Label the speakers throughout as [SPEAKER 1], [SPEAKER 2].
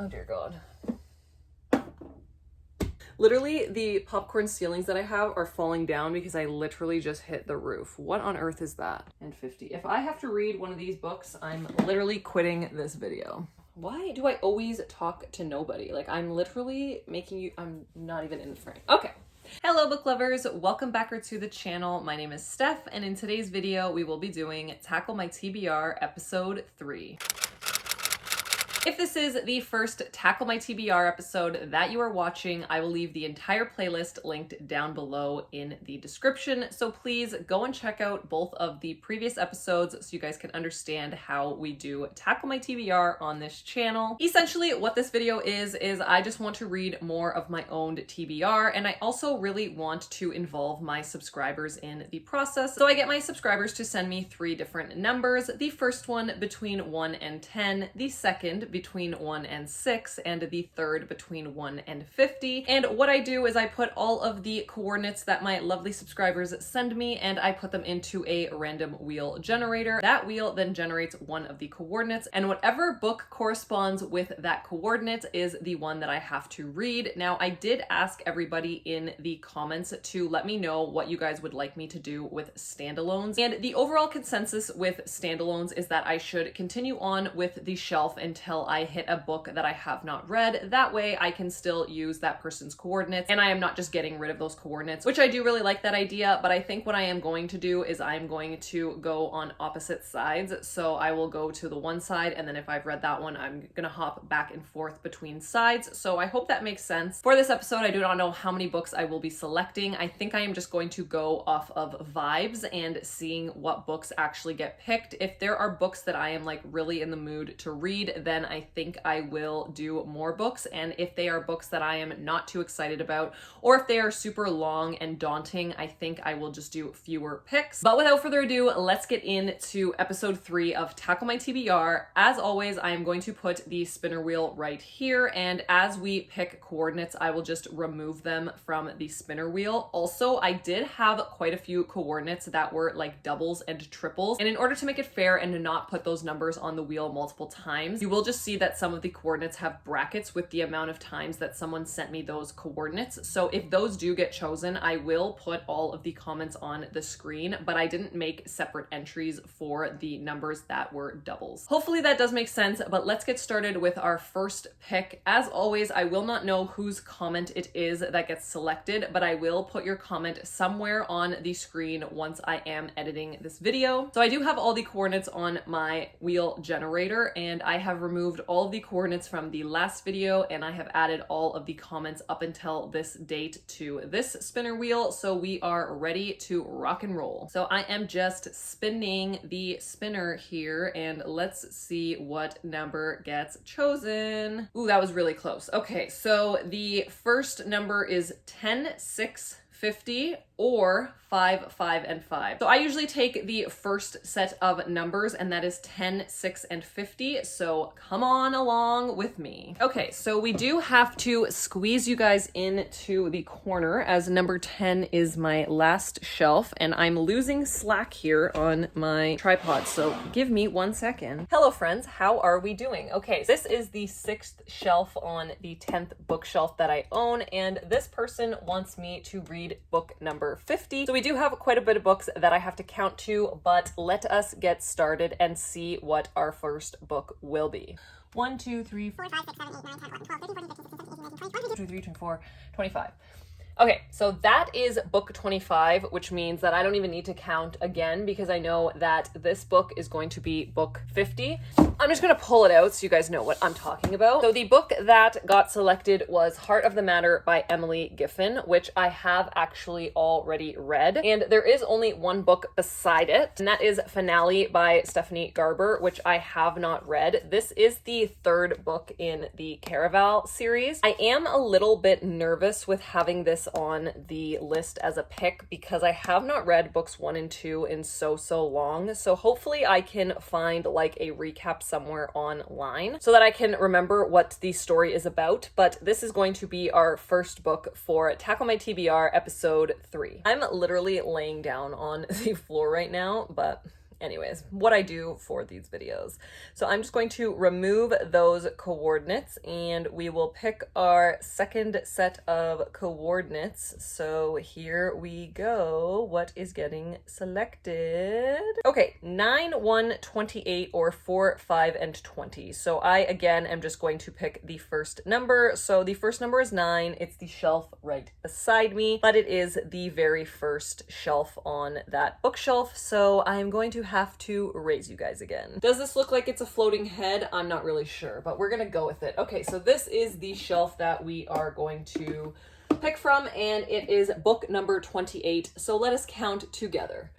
[SPEAKER 1] Oh dear God. Literally, the popcorn ceilings that I have are falling down because I literally just hit the roof. What on earth is that? And 50. If I have to read one of these books, I'm literally quitting this video. Why do I always talk to nobody? Like, I'm literally making you, I'm not even in the frame. Okay. Hello book lovers, welcome back to the channel. My name is Steph, and in today's video, we will be doing Tackle My TBR episode 3. If this is the first Tackle My TBR episode that you are watching, I will leave the entire playlist linked down below in the description. So please go and check out both of the previous episodes so you guys can understand how we do Tackle My TBR on this channel. Essentially, what this video is I just want to read more of my own TBR, and I also really want to involve my subscribers in the process. So I get my subscribers to send me 3 different numbers. The first one between 1 and 10, the second between 1 and 6, and the third between 1 and 50. And what I do is I put all of the coordinates that my lovely subscribers send me, and I put them into a random wheel generator. That wheel then generates one of the coordinates, and whatever book corresponds with that coordinate is the one that I have to read. Now, I did ask everybody in the comments to let me know what you guys would like me to do with standalones, and the overall consensus with standalones is that I should continue on with the shelf until I hit a book that I have not read. That way I can still use that person's coordinates and I am not just getting rid of those coordinates, which I do really like that idea. But I think what I am going to do is I'm going to go on opposite sides. So I will go to the one side, and then if I've read that one, I'm gonna hop back and forth between sides. So I hope that makes sense. For this episode, I do not know how many books I will be selecting. I think I am just going to go off of vibes and seeing what books actually get picked. If there are books that I am like really in the mood to read, then I think I will do more books. And if they are books that I am not too excited about, or if they are super long and daunting, I think I will just do fewer picks. But without further ado, let's get into episode 3 of Tackle My TBR. As always, I am going to put the spinner wheel right here, and as we pick coordinates, I will just remove them from the spinner wheel. Also, I did have quite a few coordinates that were like doubles and triples, and in order to make it fair and to not put those numbers on the wheel multiple times, you will just see that some of the coordinates have brackets with the amount of times that someone sent me those coordinates. So if those do get chosen, I will put all of the comments on the screen, but I didn't make separate entries for the numbers that were doubles. Hopefully that does make sense, but let's get started with our first pick. As always, I will not know whose comment it is that gets selected, but I will put your comment somewhere on the screen once I am editing this video. So I do have all the coordinates on my wheel generator, and I have removed all of the coordinates from the last video, and I have added all of the comments up until this date to this spinner wheel. So we are ready to rock and roll. So I am just spinning the spinner here, and let's see what number gets chosen. Ooh, that was really close. Okay, so the first number is 10, 6, 50, or 5, 5, and 5. So I usually take the first set of numbers, and that is 10, 6, and 50. So come on along with me. Okay, so we do have to squeeze you guys into the corner, as number 10 is my last shelf, and I'm losing slack here on my tripod. So give me 1 second. Hello friends, how are we doing? Okay, this is the 6th shelf on the 10th bookshelf that I own, and this person wants me to read book number 50. So we do have quite a bit of books that I have to count to, but let us get started and see what our first book will be. 1, 2, 3, 4, 5, 6, 7, 8, 9, 10, 11, 12, 13, 14, 15, 16, 17, 18, 19, 20, 21, 22, 23, 24, 25. Okay, so that is book 25, which means that I don't even need to count again because I know that this book is going to be book 50. I'm just going to pull it out so you guys know what I'm talking about. So the book that got selected was Heart of the Matter by Emily Giffin, which I have actually already read. And there is only one book beside it, and that is Finale by Stephanie Garber, which I have not read. This is the 3rd book in the Caraval series. I am a little bit nervous with having this on the list as a pick because I have not read books 1 and 2 in so long. So hopefully I can find like a recap somewhere online so that I can remember what the story is about. But this is going to be our first book for Tackle My TBR episode 3. I'm literally laying down on the floor right now, but anyways, what I do for these videos. So I'm just going to remove those coordinates and we will pick our second set of coordinates. So here we go. What is getting selected? Okay, 9, 1, 28, or 4, 5, and 20. So I, again, am just going to pick the first number. So the first number is 9. It's the shelf right beside me, but it is the very first shelf on that bookshelf. So I'm going to have to raise you guys again. Does this look like it's a floating head? I'm not really sure, but we're gonna go with it. Okay, so this is the shelf that we are going to pick from, and it is book number 28. So let us count together.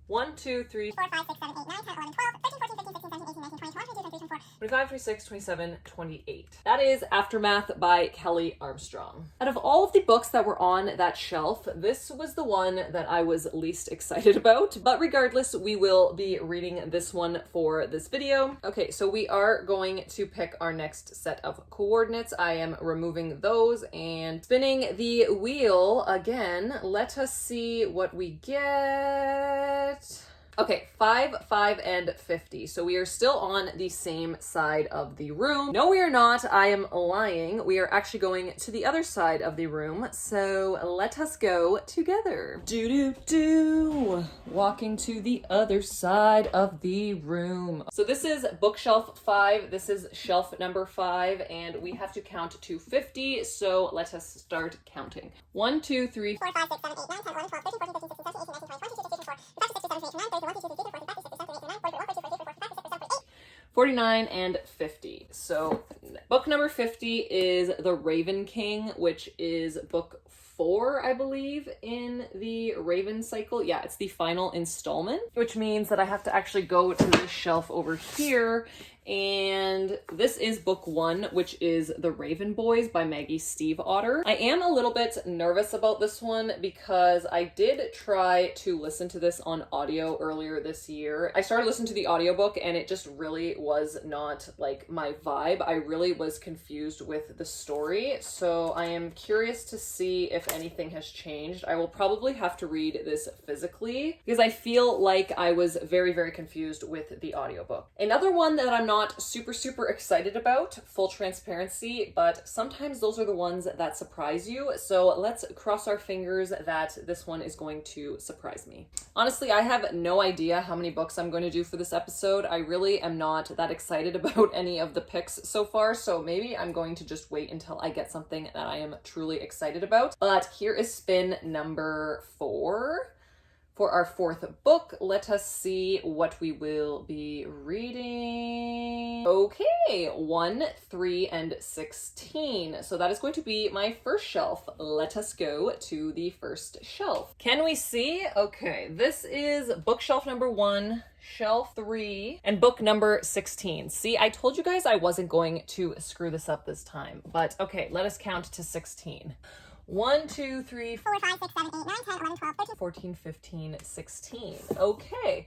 [SPEAKER 1] 1, 2, 3, 4, 5, 6, 7, 8, 9, 10, 11, 12, 13, 14, 15, 16, 17, 18, 19, 20, 21, 22, 23, 24, 25, 26, 27, 28. That is Aftermath by Kelly Armstrong. Out of all of the books that were on that shelf, this was the one that I was least excited about. But regardless, we will be reading this one for this video. Okay, so we are going to pick our next set of coordinates. I am removing those and spinning the wheel again. Let us see what we get. Okay, 5, 5, and 50. So we are still on the same side of the room. No, we are not. I am lying. We are actually going to the other side of the room. So let us go together. Do. Walking to the other side of the room. So this is bookshelf 5. This is shelf number 5, and we have to count to 50. So let us start counting. 1, 2, 3, 4, 5, 6, 7, 8, 9, 10, 11, 12, 13, 14, 15, 16, 17, 18, 19, 20, 21, 22, 23, 49 and 50. So book number 50 is The Raven King, which is book 4, I believe, in the Raven cycle. Yeah, it's the final installment, which means that I have to actually go to this shelf over here. And this is book 1, which is The Raven Boys by Maggie Stiefvater. I am a little bit nervous about this one because I did try to listen to this on audio earlier this year. I started listening to the audiobook and it just really was not like my vibe. I really was confused with the story. So I am curious to see if anything has changed. I will probably have to read this physically because I feel like I was very, very confused with the audiobook. Another one that I'm not super excited about, full transparency, but sometimes those are the ones that surprise you. So let's cross our fingers that this one is going to surprise me. Honestly, I have no idea how many books I'm going to do for this episode. I really am not that excited about any of the picks so far, so maybe I'm going to just wait until I get something that I am truly excited about. But here is spin number 4. For our 4th book, let us see what we will be reading. Okay, 1, 3, and 16. So that is going to be my first shelf. Let us go to the first shelf. Can we see? Okay, this is bookshelf number 1, shelf 3, and book number 16. See, I told you guys I wasn't going to screw this up this time, but okay, let us count to 16. 1, 2, 3, 4, 5, 6, 7, 8, 9, 10, 11, 12, 13, 14, 15, 16. Okay,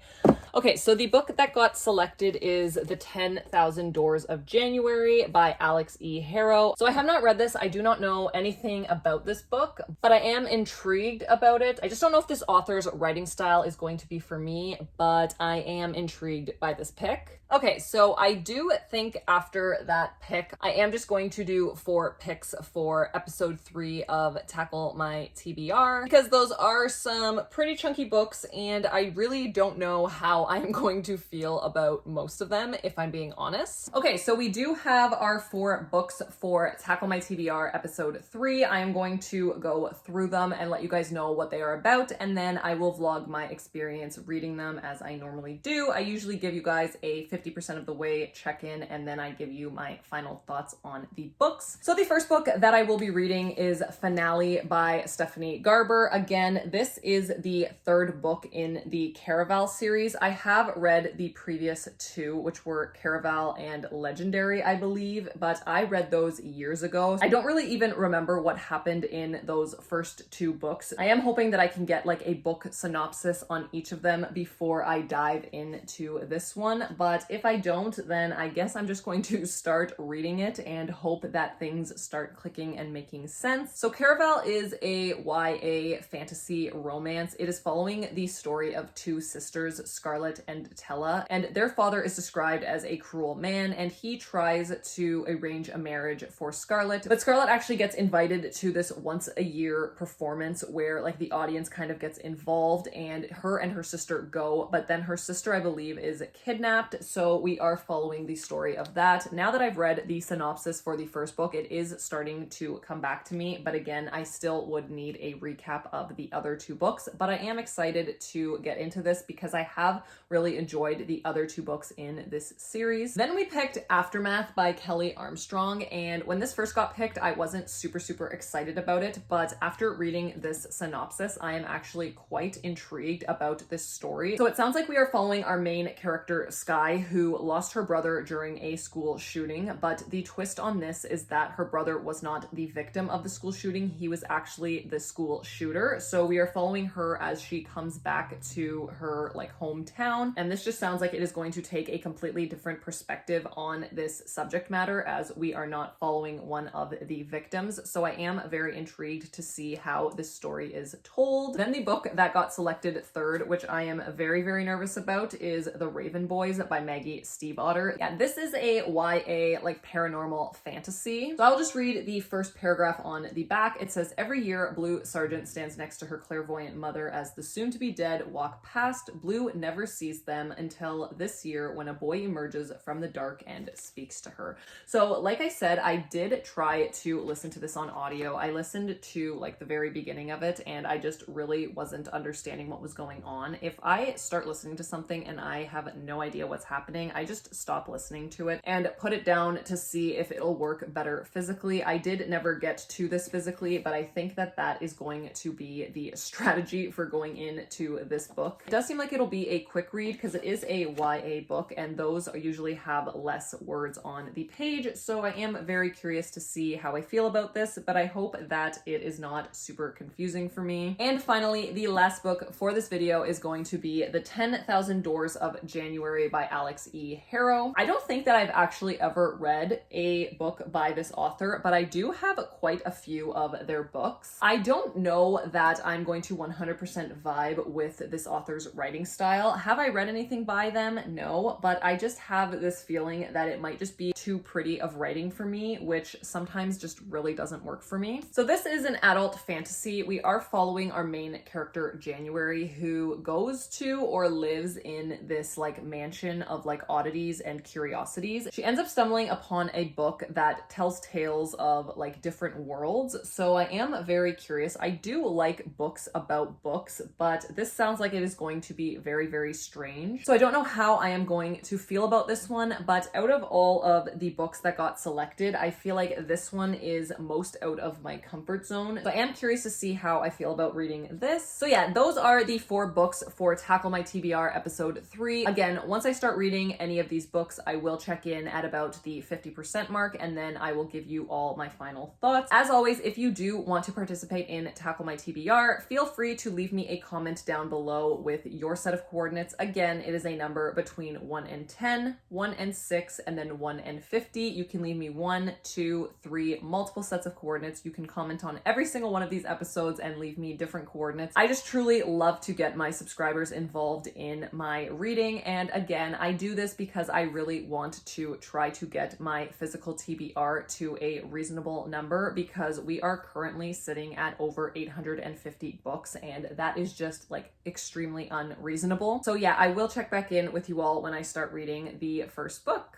[SPEAKER 1] so the book that got selected is The 10,000 Doors of January by Alex E. Harrow. So I have not read this. I do not know anything about this book, but I am intrigued about it. I just don't know if this author's writing style is going to be for me, but I am intrigued by this pick. Okay, so I do think after that pick, I am just going to do 4 picks for episode 3 of Tackle My TBR, because those are some pretty chunky books and I really don't know how I'm going to feel about most of them, if I'm being honest. Okay, so we do have our 4 books for Tackle My TBR episode 3. I am going to go through them and let you guys know what they are about, and then I will vlog my experience reading them as I normally do. I usually give you guys a 50% of the way check-in, and then I give you my final thoughts on the books. So the first book that I will be reading is Finale by Stephanie Garber. Again, this is the 3rd book in the Caraval series. I have read the previous 2, which were Caraval and Legendary, I believe, but I read those years ago. I don't really even remember what happened in those first 2 books. I am hoping that I can get like a book synopsis on each of them before I dive into this one, but if I don't, then I guess I'm just going to start reading it and hope that things start clicking and making sense. So Caraval is a YA fantasy romance. It is following the story of two sisters, Scarlett and Tella, and their father is described as a cruel man, and he tries to arrange a marriage for Scarlett, but Scarlett actually gets invited to this once a year performance where like the audience kind of gets involved, and her sister go, but then her sister, I believe, is kidnapped, so we are following the story of that. Now that I've read the synopsis for the first book, it is starting to come back to me, but again, I still would need a recap of the other two books, but I am excited to get into this because I have really enjoyed the other two books in this series. Then we picked Aftermath by Kelly Armstrong, and when this first got picked, I wasn't super excited about it, but after reading this synopsis, I am actually quite intrigued about this story. So it sounds like we are following our main character, Sky, who lost her brother during a school shooting, but the twist on this is that her brother was not the victim of the school shooting, he was actually the school shooter. So we are following her as she comes back to her like hometown, and this just sounds like it is going to take a completely different perspective on this subject matter as we are not following one of the victims. So I am very intrigued to see how this story is told. Then the book that got selected third, which I am very nervous about, is The Raven Boys by Maggie Stiefvater. Yeah, this is a YA like paranormal fantasy. So I'll just read the first paragraph on the back. It says, every year Blue Sargent stands next to her clairvoyant mother as the soon-to-be-dead walk past. Blue never sees them until this year when a boy emerges from the dark and speaks to her. So like I said, I did try to listen to this on audio. I listened to like the very beginning of it and I just really wasn't understanding what was going on. If I start listening to something and I have no idea what's happening, I just stop listening to it and put it down to see if it'll work better physically. I did never get to this physically, but I think that that is going to be the strategy for going into this book. It does seem like it'll be a quick read because it is a YA book and those usually have less words on the page. So I am very curious to see how I feel about this, but I hope that it is not super confusing for me. And finally, the last book for this video is going to be The 10,000 Doors of January by Alex E. Harrow. I don't think that I've actually ever read a book by this author, but I do have quite a few of their books. I don't know that I'm going to 100% vibe with this author's writing style. Have I read anything by them? No, but I just have this feeling that it might just be too pretty of writing for me, which sometimes just really doesn't work for me. So this is an adult fantasy. We are following our main character, January, who goes to or lives in this like mansion of like oddities and curiosities. She ends up stumbling upon a book that tells tales of like different worlds. So I am very curious. I do like books about books, but this sounds like it is going to be very strange. So I don't know how I am going to feel about this one, but out of all of the books that got selected, I feel like this one is most out of my comfort zone. So I am curious to see how I feel about reading this. So yeah, those are the 4 books for Tackle My TBR episode 3. Again, once I start reading any of these books, I will check in at about the 50% mark, and then I will give you all my final thoughts. As always, if you do want to participate in Tackle My TBR, feel free to leave me a comment down below with your set of coordinates. Again, it is a number between 1 and 10, 1 and 6, and then 1 and 50. You can leave me 1, 2, 3, multiple sets of coordinates. You can comment on every single one of these episodes and leave me different coordinates. I just truly love to get my subscribers involved in my reading. And again, I do this because I really want to try to get my physical TBR to a reasonable number because we are currently sitting at over 850 books and that is just like extremely unreasonable. So yeah, I will check back in with you all when I start reading the first book.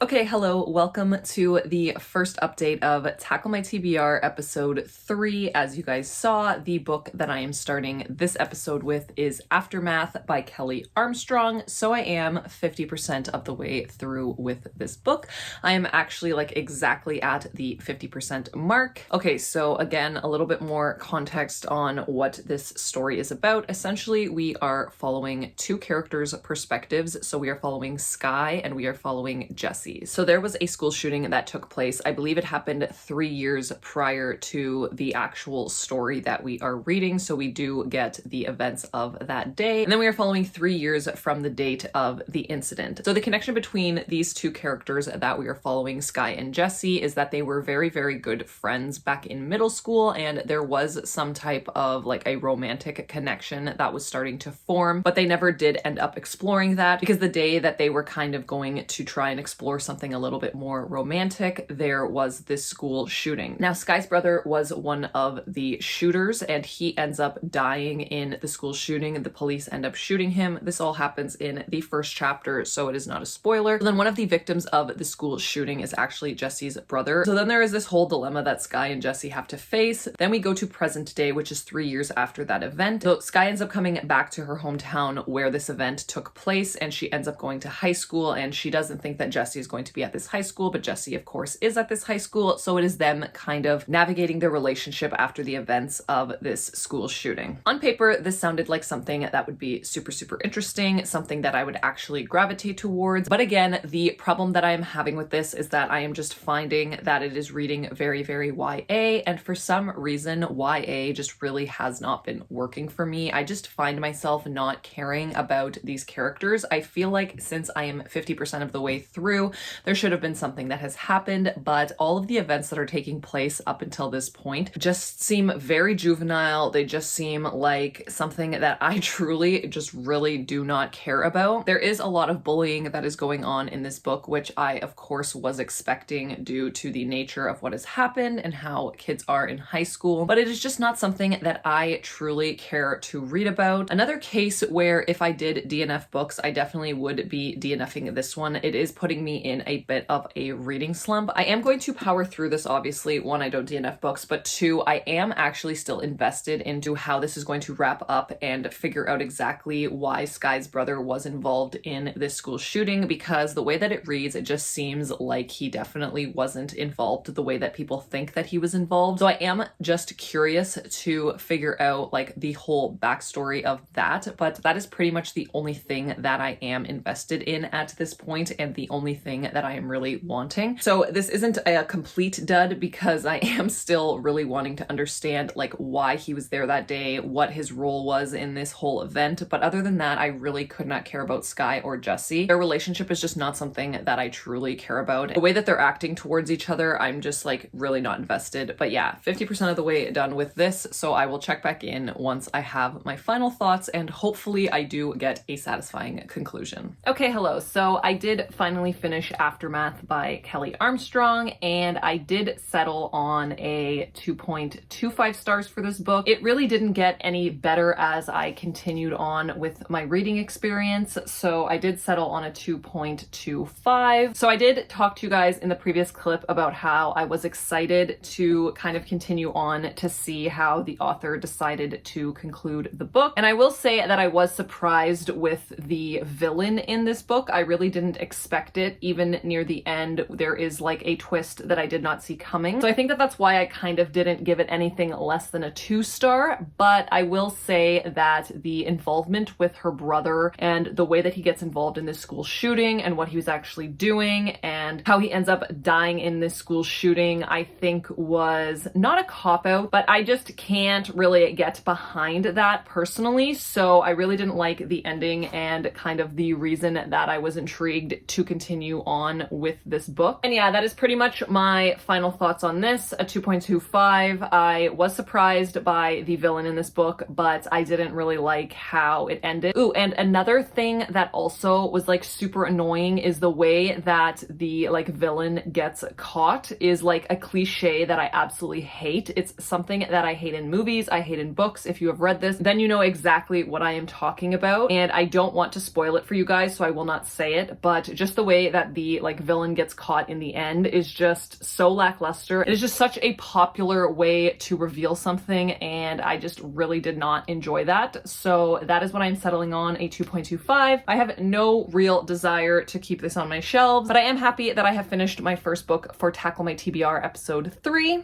[SPEAKER 1] Okay, hello, welcome to the first update of Tackle My TBR episode 3. As you guys saw, the book that I am starting this episode with is Aftermath by Kelly Armstrong. So I am 50% of the way through with this book. I am actually like exactly at the 50% mark. Okay, so again, a little bit more context on what this story is about. Essentially, we are following 2 characters' perspectives. So we are following Sky and we are following Jesse. Jesse. So there was a school shooting that took place. I believe it happened 3 years prior to the actual story that we are reading. So we do get the events of that day. And then we are following 3 years from the date of the incident. So the connection between these two characters that we are following, Sky and Jesse, is that they were very, very good friends back in middle school. And there was some type of like a romantic connection that was starting to form, but they never did end up exploring that because the day that they were kind of going to try and explore something a little bit more romantic, there was this school shooting. Now, Sky's brother was one of the shooters and he ends up dying in the school shooting and the police end up shooting him. This all happens in the first chapter, so it is not a spoiler. So then one of the victims of the school shooting is actually Jesse's brother. So then there is this whole dilemma that Sky and Jesse have to face. Then we go to present day, which is 3 years after that event. So Sky ends up coming back to her hometown where this event took place and she ends up going to high school and she doesn't think that Jesse is going to be at this high school, but Jesse of course is at this high school. So it is them kind of navigating their relationship after the events of this school shooting. On paper, this sounded like something that would be super, super interesting, something that I would actually gravitate towards. But again, the problem that I am having with this is that I am just finding that it is reading very, very YA. And for some reason, YA just really has not been working for me. I just find myself not caring about these characters. I feel like since I am 50% of the way through, there should have been something that has happened, but all of the events that are taking place up until this point just seem very juvenile. They just seem like something that I truly just really do not care about. There is a lot of bullying that is going on in this book, which I of course was expecting due to the nature of what has happened and how kids are in high school, but it is just not something that I truly care to read about. Another case where if I did DNF books, I definitely would be DNFing this one. It is putting me in a bit of a reading slump. I am going to power through this, obviously. One, I don't DNF books, but two, I am actually still invested into how this is going to wrap up and figure out exactly why Sky's brother was involved in this school shooting, because the way that it reads, it just seems like he definitely wasn't involved the way that people think that he was involved. So I am just curious to figure out like the whole backstory of that, but that is pretty much the only thing that I am invested in at this point and the only thing that I am really wanting. So this isn't a complete dud because I am still really wanting to understand like why he was there that day, what his role was in this whole event. But other than that, I really could not care about Sky or Jesse. Their relationship is just not something that I truly care about. The way that they're acting towards each other, I'm just like really not invested. But yeah, 50% of the way done with this. So I will check back in once I have my final thoughts and hopefully I do get a satisfying conclusion. Okay, hello. So I did finally finish Aftermath by Kelly Armstrong and I did settle on a 2.25 stars for this book. It really didn't get any better as I continued on with my reading experience. So I did settle on a 2.25. So I did talk to you guys in the previous clip about how I was excited to kind of continue on to see how the author decided to conclude the book. And I will say that I was surprised with the villain in this book. I really didn't expect it. Even near the end, there is like a twist that I did not see coming. So I think that that's why I kind of didn't give it anything less than a 2-star. But I will say that the involvement with her brother and the way that he gets involved in this school shooting and what he was actually doing and how he ends up dying in this school shooting, I think was not a cop-out, but I just can't really get behind that personally. So I really didn't like the ending and kind of the reason that I was intrigued to continue on with this book. And yeah, that is pretty much my final thoughts on this, a 2.25. I was surprised by the villain in this book, but I didn't really like how it ended. Ooh, and another thing that also was like super annoying is the way that the like villain gets caught is like a cliche that I absolutely hate. It's something that I hate in movies, I hate in books. If you have read this, then you know exactly what I am talking about. And I don't want to spoil it for you guys, so I will not say it, but just the way that the like villain gets caught in the end is just so lackluster. It is just such a popular way to reveal something, and I just really did not enjoy that. So that is what I'm settling on, a 2.25. I have no real desire to keep this on my shelves, but I am happy that I have finished my first book for Tackle My TBR episode 3.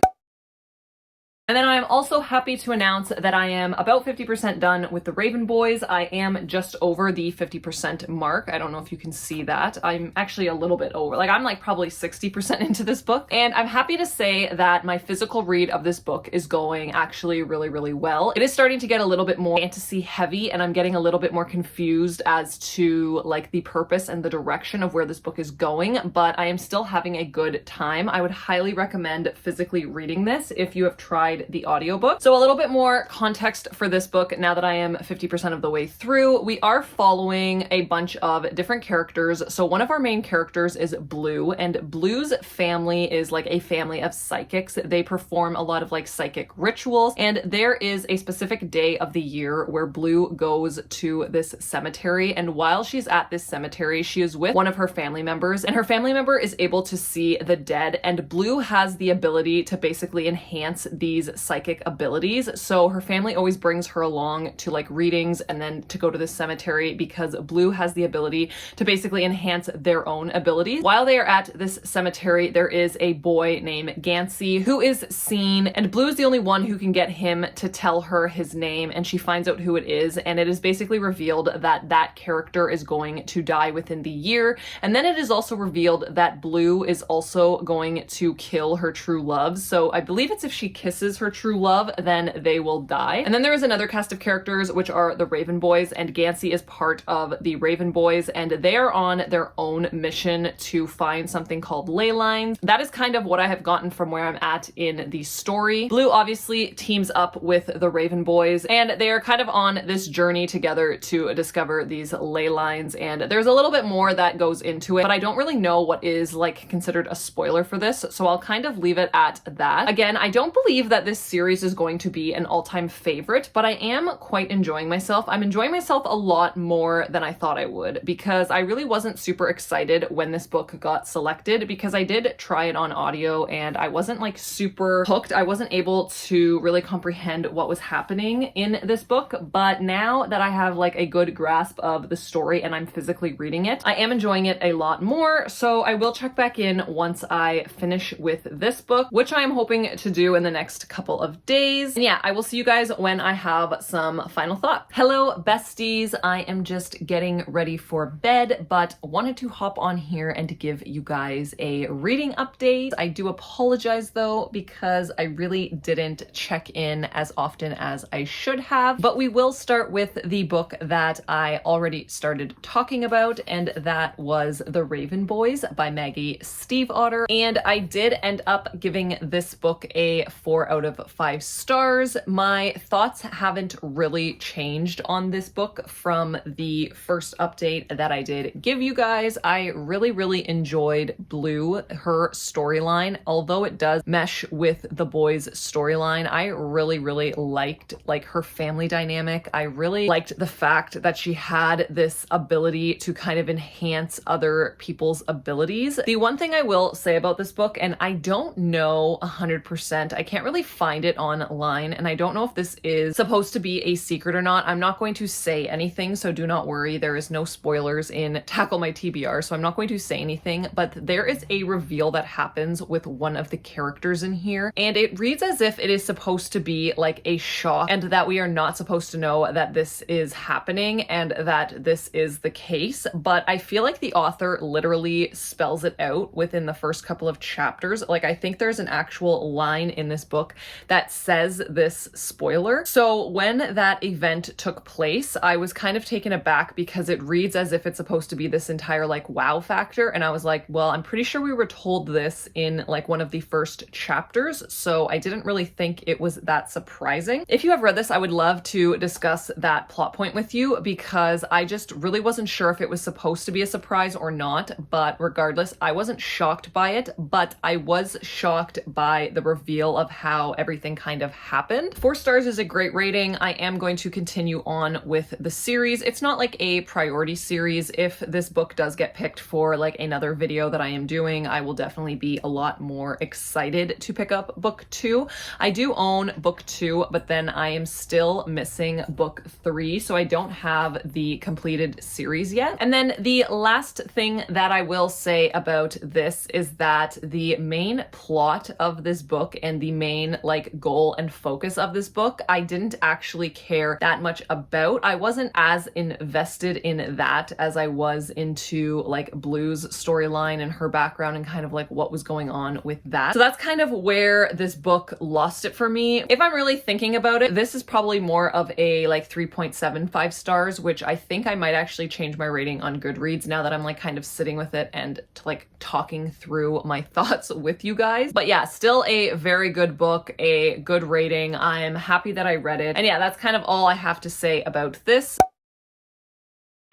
[SPEAKER 1] And then I'm also happy to announce that I am about 50% done with the Raven Boys. I am just over the 50% mark. I don't know if you can see that. I'm actually a little bit over. Like, I'm like probably 60% into this book. And I'm happy to say that my physical read of this book is going actually really, really well. It is starting to get a little bit more fantasy heavy, and I'm getting a little bit more confused as to like the purpose and the direction of where this book is going, but I am still having a good time. I would highly recommend physically reading this if you have tried the audiobook. So a little bit more context for this book now that I am 50% of the way through. We are following a bunch of different characters. So one of our main characters is Blue, and Blue's family is like a family of psychics. They perform a lot of like psychic rituals, and there is a specific day of the year where Blue goes to this cemetery, and while she's at this cemetery, she is with one of her family members, and her family member is able to see the dead, and Blue has the ability to basically enhance these psychic abilities. So her family always brings her along to like readings and then to go to the cemetery because Blue has the ability to basically enhance their own abilities. While they are at this cemetery, there is a boy named Gansey who is seen, and Blue is the only one who can get him to tell her his name, and she finds out who it is, and it is basically revealed that that character is going to die within the year. And then it is also revealed that Blue is also going to kill her true love. So I believe it's if she kisses her true love, then they will die. And then there is another cast of characters, which are the Raven Boys, and Gansey is part of the Raven Boys, and they are on their own mission to find something called ley lines. That is kind of what I have gotten from where I'm at in the story. Blue obviously teams up with the Raven Boys, and they are kind of on this journey together to discover these ley lines, and there's a little bit more that goes into it, but I don't really know what is like considered a spoiler for this, so I'll kind of leave it at that. Again, I don't believe that this series is going to be an all-time favorite, but I am quite enjoying myself. I'm enjoying myself a lot more than I thought I would, because I really wasn't super excited when this book got selected, because I did try it on audio and I wasn't like super hooked. I wasn't able to really comprehend what was happening in this book, but now that I have like a good grasp of the story and I'm physically reading it, I am enjoying it a lot more. So I will check back in once I finish with this book, which I am hoping to do in the next couple of days. And yeah, I will see you guys when I have some final thoughts. Hello, besties. I am just getting ready for bed, but wanted to hop on here and to give you guys a reading update. I do apologize though, because I really didn't check in as often as I should have, but we will start with the book that I already started talking about, and that was The Raven Boys by Maggie Stiefvater. And I did end up giving this book a 4 out of 5 stars. My thoughts haven't really changed on this book from the first update that I did give you guys. I really, really enjoyed Blue, her storyline, although it does mesh with the boys' storyline. I really, really liked like her family dynamic. I really liked the fact that she had this ability to kind of enhance other people's abilities. The one thing I will say about this book, and I don't know 100%, I can't really find it online, and I don't know if this is supposed to be a secret or not. I'm not going to say anything, so do not worry. There is no spoilers in Tackle My TBR, so I'm not going to say anything, but there is a reveal that happens with one of the characters in here, and it reads as if it is supposed to be like a shock, and that we are not supposed to know that this is happening and that this is the case. But I feel like the author literally spells it out within the first couple of chapters. Like, I think there's an actual line in this book that says this spoiler. So when that event took place, I was kind of taken aback because it reads as if it's supposed to be this entire like wow factor, and I was like, well, I'm pretty sure we were told this in like one of the first chapters, so I didn't really think it was that surprising. If you have read this, I would love to discuss that plot point with you, because I just really wasn't sure if it was supposed to be a surprise or not. But regardless, I wasn't shocked by it, but I was shocked by the reveal of how everything kind of happened. 4 stars is a great rating. I am going to continue on with the series. It's not like a priority series. If this book does get picked for like another video that I am doing, I will definitely be a lot more excited to pick up book 2. I do own book 2, but then I am still missing book 3, so I don't have the completed series yet. And then the last thing that I will say about this is that the main plot of this book and the main main like goal and focus of this book, I didn't actually care that much about. I wasn't as invested in that as I was into like Blue's storyline and her background and kind of like what was going on with that. So that's kind of where this book lost it for me. If I'm really thinking about it, this is probably more of a like 3.75 stars, which I think I might actually change my rating on Goodreads now that I'm like kind of sitting with it and like talking through my thoughts with you guys. But yeah, still a very good book, a good rating. I'm happy that I read it. And yeah, that's kind of all I have to say about this.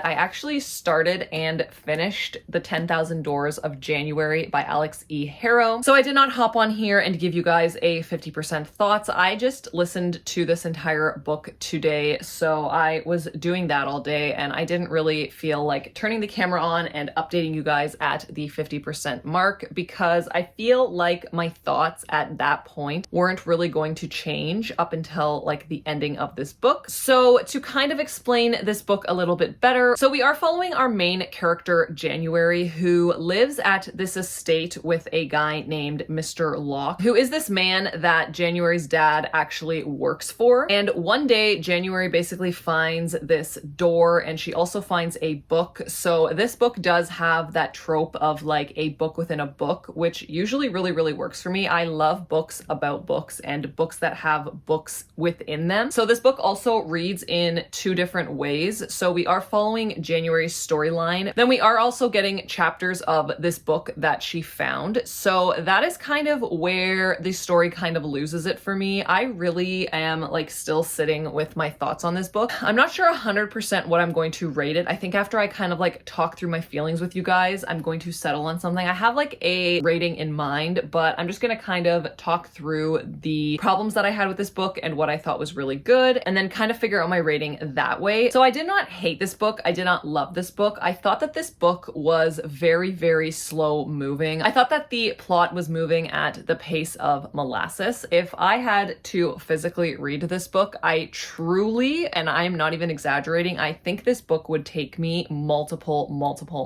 [SPEAKER 1] I actually started and finished The 10,000 Doors of January by Alex E. Harrow. So I did not hop on here and give you guys a 50% thoughts. I just listened to this entire book today. So I was doing that all day and I didn't really feel like turning the camera on and updating you guys at the 50% mark because I feel like my thoughts at that point weren't really going to change up until like the ending of this book. So to kind of explain this book a little bit better, so we are following our main character, January, who lives at this estate with a guy named Mr. Locke, who is this man that January's dad actually works for. And one day, January basically finds this door and she also finds a book. So this book does have that trope of like a book within a book, which usually really works for me. I love books about books and books that have books within them. So this book also reads in two different ways. So we are following January's storyline. Then we are also getting chapters of this book that she found. So that is kind of where the story kind of loses it for me. I really am like still sitting with my thoughts on this book. I'm not sure 100% what I'm going to rate it. I think after I kind of like talk through my feelings with you guys, I'm going to settle on something. I have like a rating in mind, but I'm just going to kind of talk through the problems that I had with this book and what I thought was really good, and then kind of figure out my rating that way. So I did not hate this book. I did not love this book. I thought that this book was very slow moving. I thought that the plot was moving at the pace of molasses. If I had to physically read this book, I truly, and I'm not even exaggerating, I think this book would take me multiple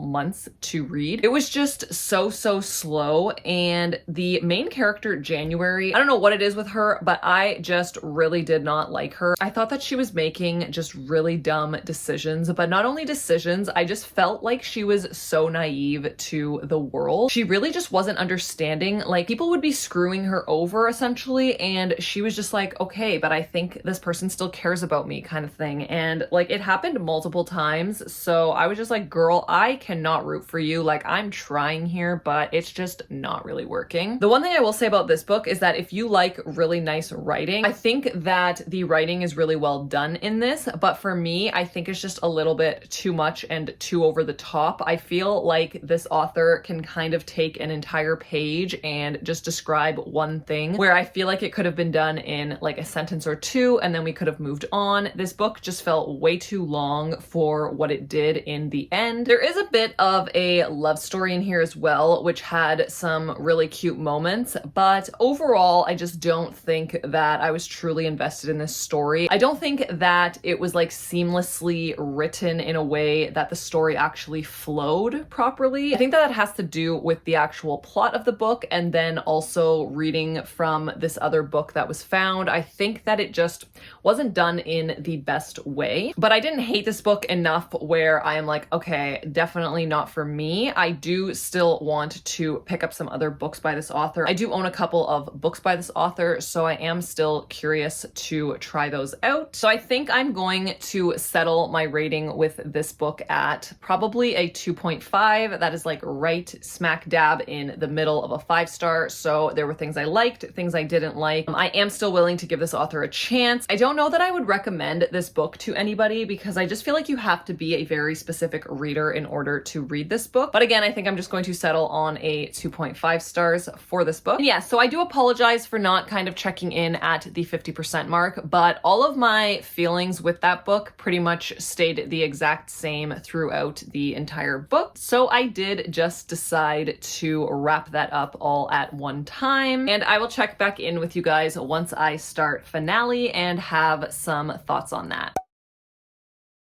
[SPEAKER 1] months to read. It was just so slow, and the main character, January, I don't know what it is with her, but I just really did not like her. I thought that she was making just really dumb decisions, but not only decisions, I just felt like she was so naive to the world. She really just wasn't understanding, like people would be screwing her over essentially, and she was just like, okay, but I think this person still cares about me kind of thing. And like it happened multiple times. So I was just like, girl, I cannot root for you. Like I'm trying here, but it's just not really working. The one thing I will say about this book is that if you like really nice writing, I think that the writing is really well done in this, but for me, I think it's just a little bit too much and too over the top. I feel like this author can kind of take an entire page and just describe one thing, where I feel like it could have been done in like a sentence or two and then we could have moved on. This book just felt way too long for what it did in the end. There is a bit of a love story in here as well, which had some really cute moments, but overall, I just don't think that I was truly invested in this story. I don't think that it was like seamlessly written in a way that the story actually flowed properly. I think that has to do with the actual plot of the book, and then also reading from this other book that was found. I think that it just wasn't done in the best way, but I didn't hate this book enough where I am like, okay, definitely not for me. I do still want to pick up some other books by this author. I do own a couple of books by this author, so I am still curious to try those out. So I think I'm going to settle my rating with this book at probably a 2.5. That is like right smack dab in the middle of a 5-star. So there were things I liked, things I didn't like. I am still willing to give this author a chance. I don't know that I would recommend this book to anybody because I just feel like you have to be a very specific reader in order to read this book. But again, I think I'm just going to settle on a 2.5 stars for this book. And yeah, so I do apologize for not kind of checking in at the 50% mark, but all of my feelings with that book pretty much stayed the exact same throughout the entire book. So I did just decide to wrap that up all at one time, and I will check back in with you guys once I start finale and have some thoughts on that.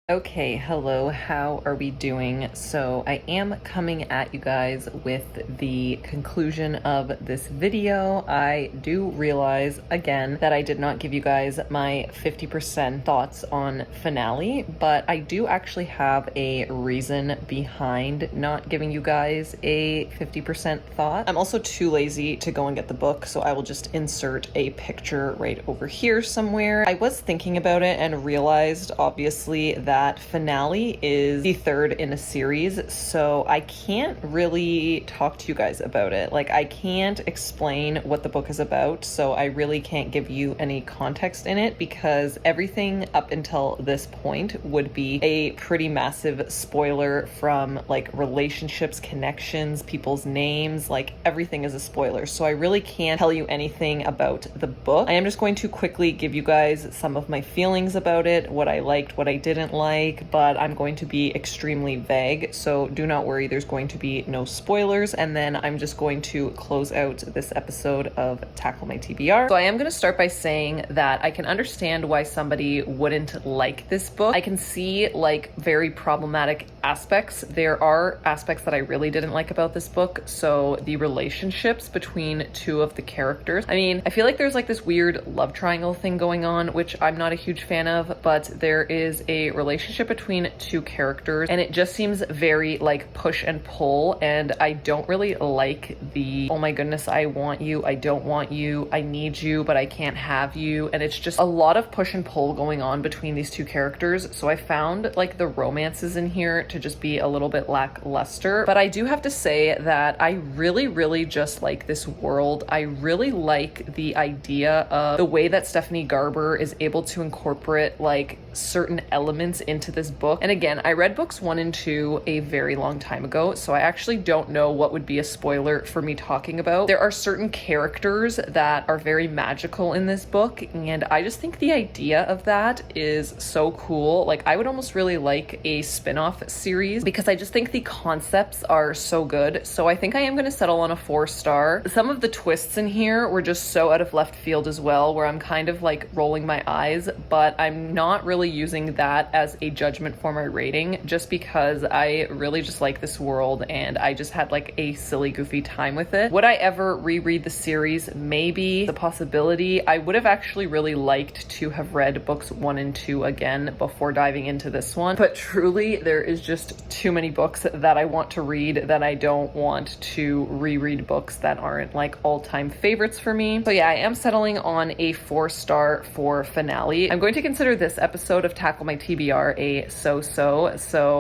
[SPEAKER 1] Okay, hello, how are we doing? So I am coming at you guys with the conclusion of this video. I do realize, again, that I did not give you guys my 50% thoughts on finale, but I do actually have a reason behind not giving you guys a 50% thought. I'm also too lazy to go and get the book, so I will just insert a picture right over here somewhere. I was thinking about it and realized, obviously, that finale is the third in a series, so I can't really talk to you guys about it. Like, I can't explain what the book is about, so I really can't give you any context in it, because everything up until this point would be a pretty massive spoiler from, like, relationships, connections, people's names, like, everything is a spoiler. So I really can't tell you anything about the book. I am just going to quickly give you guys some of my feelings about it, what I liked, what I didn't like, but I'm going to be extremely vague, so do not worry, there's going to be no spoilers, and then I'm just going to close out this episode of Tackle My TBR. So I am going to start by saying that I can understand why somebody wouldn't like this book. I can see, like, very problematic aspects. There are aspects that I really didn't like about this book, so the relationships between two of the characters. I mean, I feel like there's like this weird love triangle thing going on, which I'm not a huge fan of, but there is a relationship between two characters, and it just seems very like push and pull, and I don't really like the, oh my goodness, I want you, I don't want you, I need you, but I can't have you, and it's just a lot of push and pull going on between these two characters. So I found like the romances in here to just be a little bit lackluster, but I do have to say that I really just like this world. I really like the idea of the way that Stephanie Garber is able to incorporate like certain elements into this book. And again, I read books 1 and 2 a very long time ago, so I actually don't know what would be a spoiler for me talking about. There are certain characters that are very magical in this book, and I just think the idea of that is so cool. Like, I would almost really like a spin-off series, because I just think the concepts are so good. So I think I am going to settle on a 4-star. Some of the twists in here were just so out of left field as well, where I'm kind of like rolling my eyes, but I'm not really using that as a judgment for my rating, just because I really just like this world and I just had like a silly, goofy time with it. Would I ever reread the series? Maybe. The possibility. I would have actually really liked to have read books 1 and 2 again before diving into this one, but truly there is just too many books that I want to read that I don't want to reread books that aren't like all-time favorites for me. So yeah, I am settling on a 4-star for finale. I'm going to consider this episode of Tackle My TBR a so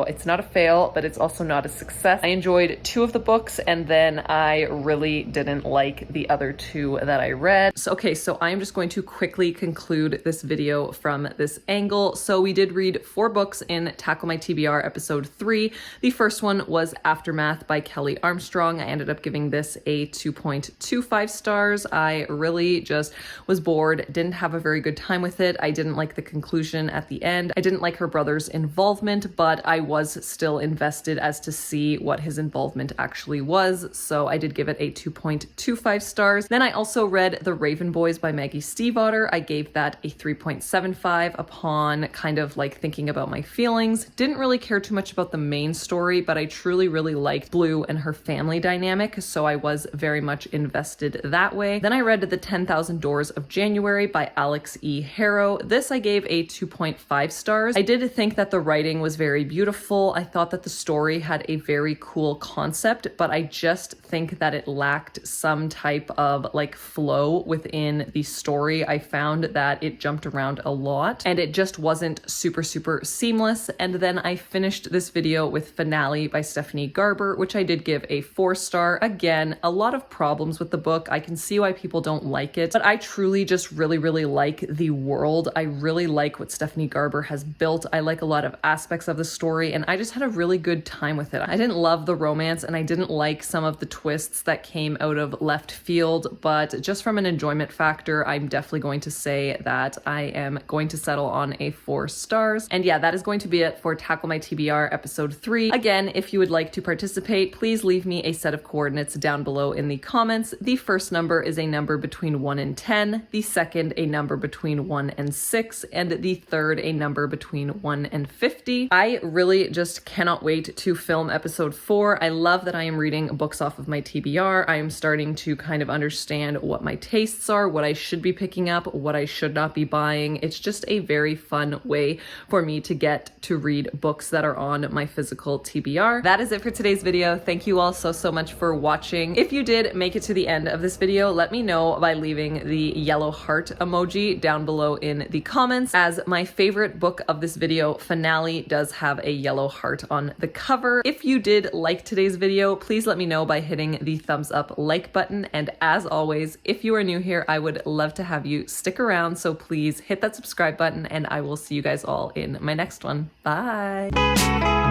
[SPEAKER 1] it's not a fail, but it's also not a success. I enjoyed 2 of the books, and then I really didn't like the other 2 that I read. So okay, so I'm just going to quickly conclude this video from this angle. So we did read 4 books in Tackle My TBR episode 3. The first one was Aftermath by Kelly Armstrong. I ended up giving this a 2.25 stars. I really just was bored, didn't have a very good time with it. I didn't like the conclusion at the end. I didn't like her brother's involvement, but I was still invested as to see what his involvement actually was, so I did give it a 2.25 stars. Then I also read The Raven Boys by Maggie Stiefvater. I gave that a 3.75 upon kind of like thinking about my feelings. Didn't really care too much about the main story, but I truly really liked Blue and her family dynamic, so I was very much invested that way. Then I read The 10,000 Doors of January by Alex E. Harrow. This I gave a 2.5 stars. I did think that the writing was very beautiful. I thought that the story had a very cool concept, but I just think that it lacked some type of like flow within the story. I found that it jumped around a lot and it just wasn't super seamless. And then I finished this video with Finale by Stephanie Garber, which I did give a 4-star. Again, a lot of problems with the book. I can see why people don't like it, but I truly just really like the world. I really like what Stephanie Garber has built. I like a lot of aspects of the story, and I just had a really good time with it. I didn't love the romance, and I didn't like some of the twists that came out of left field, but just from an enjoyment factor, I'm definitely going to say that I am going to settle on a 4 stars. And yeah, that is going to be it for Tackle My TBR episode 3. Again, if you would like to participate, please leave me a set of coordinates down below in the comments. The first number is a number between 1 and 10, the second a number between 1 and 6, and the third 1/3, a number between 1 and 50. I really just cannot wait to film episode 4. I love that I am reading books off of my TBR. I am starting to kind of understand what my tastes are, what I should be picking up, what I should not be buying. It's just a very fun way for me to get to read books that are on my physical TBR. That is it for today's video. Thank you all so much for watching. If you did make it to the end of this video, let me know by leaving the yellow heart emoji down below in the comments, as my favorite book of this video, Finale, does have a yellow heart on the cover. If you did like today's video, please let me know by hitting the thumbs up like button. And as always, if you are new here, I would love to have you stick around. So please hit that subscribe button, and I will see you guys all in my next one. Bye.